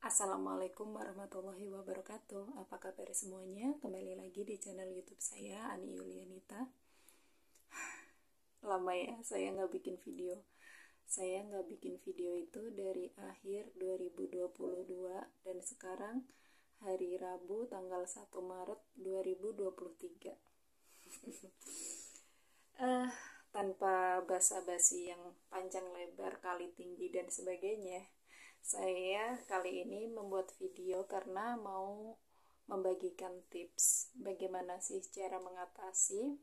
Assalamualaikum warahmatullahi wabarakatuh. Apa kabar semuanya? Kembali lagi di channel YouTube saya, Ani Yulianita. Lama ya saya nggak bikin video. Saya nggak bikin video itu dari akhir 2022 dan sekarang hari Rabu tanggal 1 Maret 2023. Tanpa basa-basi yang panjang lebar, kali tinggi dan sebagainya, saya kali ini membuat video karena mau membagikan tips bagaimana sih cara mengatasi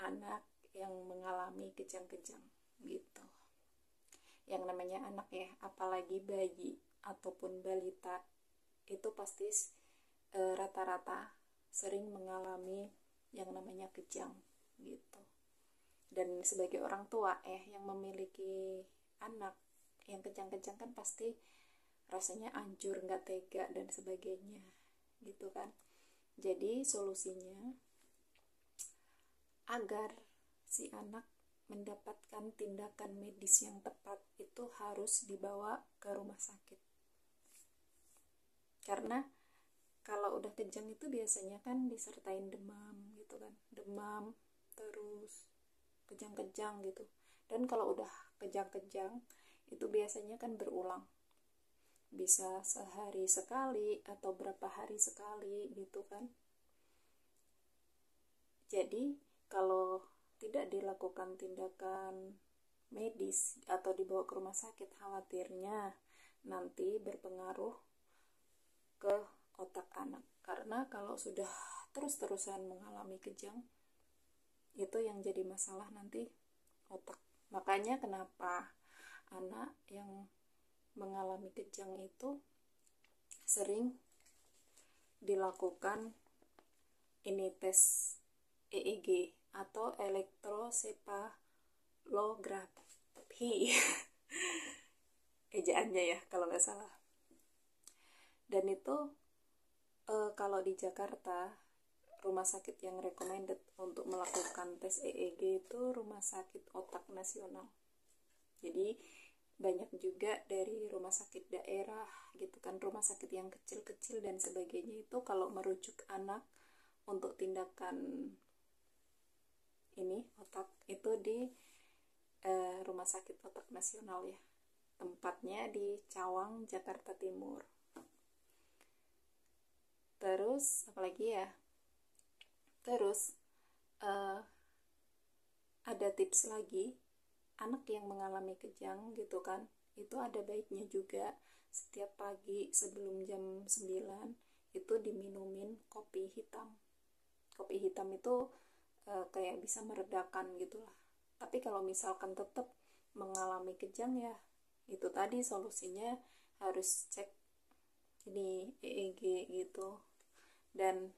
anak yang mengalami kejang-kejang gitu. Yang namanya anak ya, apalagi bayi ataupun balita, itu pasti rata-rata sering mengalami yang namanya kejang gitu. Dan sebagai orang tua yang memiliki anak yang kejang-kejang kan pasti rasanya hancur, nggak tega dan sebagainya gitu kan. Jadi solusinya agar si anak mendapatkan tindakan medis yang tepat itu harus dibawa ke rumah sakit. Karena kalau udah kejang itu biasanya kan disertain demam gitu kan, demam terus kejang-kejang gitu. Dan kalau udah kejang-kejang itu biasanya kan berulang, bisa sehari sekali atau berapa hari sekali gitu kan. Jadi kalau tidak dilakukan tindakan medis atau dibawa ke rumah sakit, khawatirnya nanti berpengaruh ke otak anak. Karena kalau sudah terus-terusan mengalami kejang, itu yang jadi masalah nanti otak. Makanya kenapa anak yang mengalami kejang itu sering dilakukan ini tes EEG atau elektrosepalografi ejaannya ya kalau nggak salah. Dan itu kalau di Jakarta rumah sakit yang recommended untuk melakukan tes EEG itu Rumah Sakit Otak Nasional. Jadi banyak juga dari rumah sakit daerah gitu kan, rumah sakit yang kecil-kecil dan sebagainya itu kalau merujuk anak untuk tindakan ini otak itu di Rumah Sakit Otak Nasional ya. Tempatnya di Cawang, Jakarta Timur. Terus apalagi ya? Terus ada tips lagi, anak yang mengalami kejang gitu kan, itu ada baiknya juga setiap pagi sebelum jam 9 itu diminumin kopi hitam. Kopi hitam itu kayak bisa meredakan gitu lah. Tapi kalau misalkan tetap mengalami kejang ya, itu tadi solusinya harus cek ini EEG gitu. Dan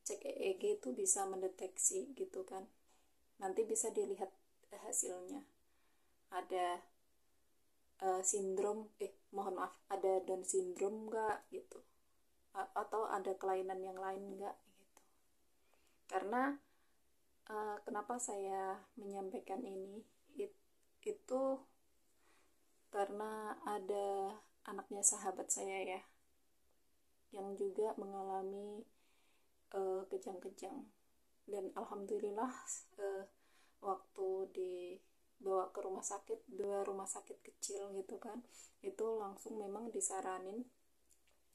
cek EEG itu bisa mendeteksi gitu kan. Nanti bisa dilihat hasilnya. Ada ada Down syndrome enggak gitu. Atau ada kelainan yang lain enggak gitu. Karena kenapa saya menyampaikan ini itu karena ada anaknya sahabat saya ya yang juga mengalami kejang-kejang, dan alhamdulillah waktu dibawa ke rumah sakit, 2 rumah sakit kecil gitu kan, itu langsung memang disaranin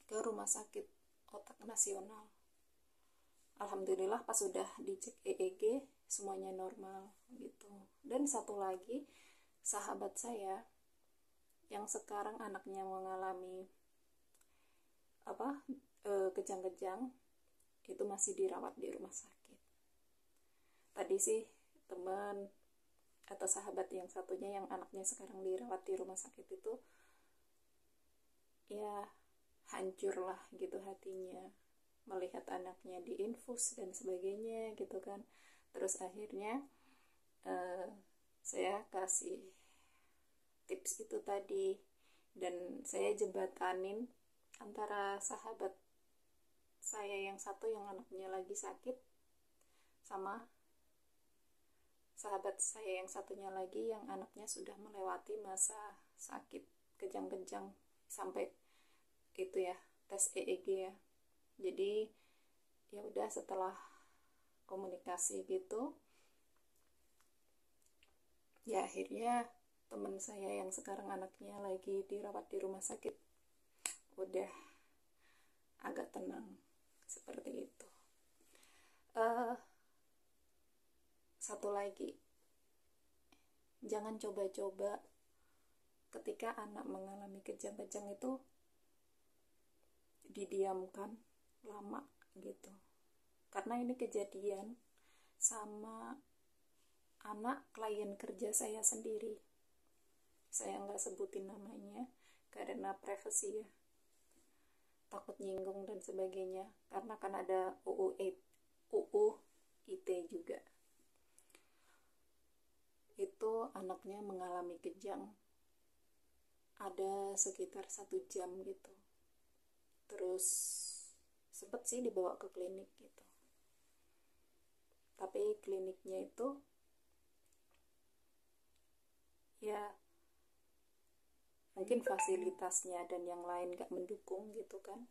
ke Rumah Sakit Otak Nasional. Alhamdulillah pas sudah dicek EEG semuanya normal gitu. Dan satu lagi sahabat saya yang sekarang anaknya mengalami kejang-kejang itu masih dirawat di rumah sakit. Tadi sih teman atau sahabat yang satunya yang anaknya sekarang dirawat di rumah sakit itu ya hancur lah gitu hatinya melihat anaknya diinfus dan sebagainya gitu kan. Terus akhirnya saya kasih tips itu tadi, dan saya jembatanin antara sahabat saya yang satu yang anaknya lagi sakit sama sahabat saya yang satunya lagi yang anaknya sudah melewati masa sakit kejang-kejang sampai itu ya, tes EEG ya. Jadi ya udah, setelah komunikasi gitu ya akhirnya teman saya yang sekarang anaknya lagi dirawat di rumah sakit udah agak tenang seperti itu. Satu lagi, jangan coba-coba ketika anak mengalami kejang-kejang itu didiamkan lama gitu, karena ini kejadian sama anak klien kerja saya sendiri. Saya nggak sebutin namanya karena privasi ya, takut nyinggung dan sebagainya, karena kan ada UU ITE juga. Itu anaknya mengalami kejang ada sekitar 1 jam gitu, terus sempet sih dibawa ke klinik gitu, tapi kliniknya itu ya mungkin fasilitasnya dan yang lain gak mendukung gitu kan.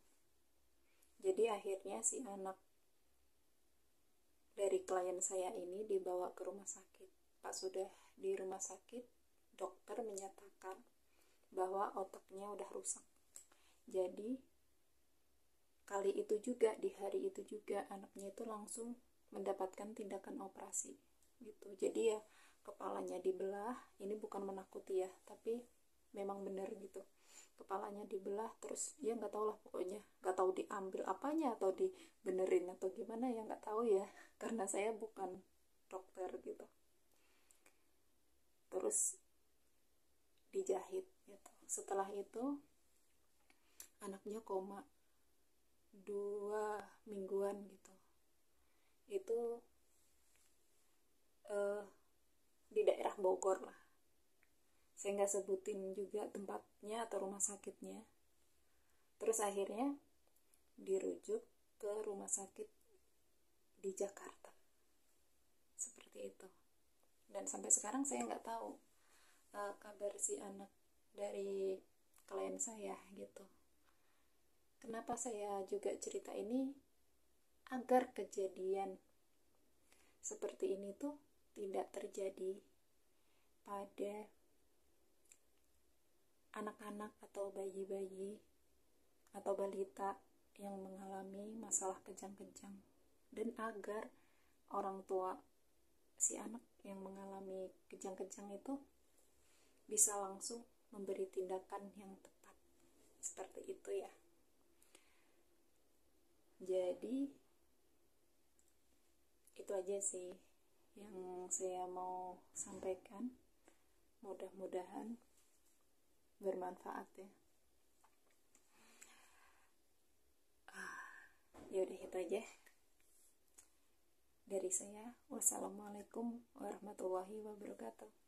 Jadi akhirnya si anak dari klien saya ini dibawa ke rumah sakit. Pas sudah di rumah sakit, dokter menyatakan bahwa otaknya udah rusak. Jadi kali itu juga, di hari itu juga anaknya itu langsung mendapatkan tindakan operasi gitu. Jadi ya kepalanya dibelah, ini bukan menakuti ya, tapi memang benar gitu. Kepalanya dibelah, terus ya nggak tahu lah, pokoknya nggak tahu diambil apanya atau dibenerin atau gimana ya, nggak tahu ya, karena saya bukan dokter gitu. Terus dijahit gitu. Setelah itu anaknya koma 2 mingguan gitu. Itu di daerah Bogor lah. Saya nggak sebutin juga tempatnya atau rumah sakitnya. Terus akhirnya dirujuk ke rumah sakit di Jakarta seperti itu. Dan sampai sekarang saya nggak tahu kabar si anak dari klien saya gitu. Kenapa saya juga cerita ini? Agar kejadian seperti ini tuh tidak terjadi pada anak-anak atau bayi-bayi atau balita yang mengalami masalah kejang-kejang, dan agar orang tua si anak yang mengalami kejang-kejang itu bisa langsung memberi tindakan yang tepat seperti itu ya. Jadi itu aja sih yang saya mau sampaikan, mudah-mudahan bermanfaat ya. Ya udah, itu aja dari saya. Wassalamualaikum warahmatullahi wabarakatuh.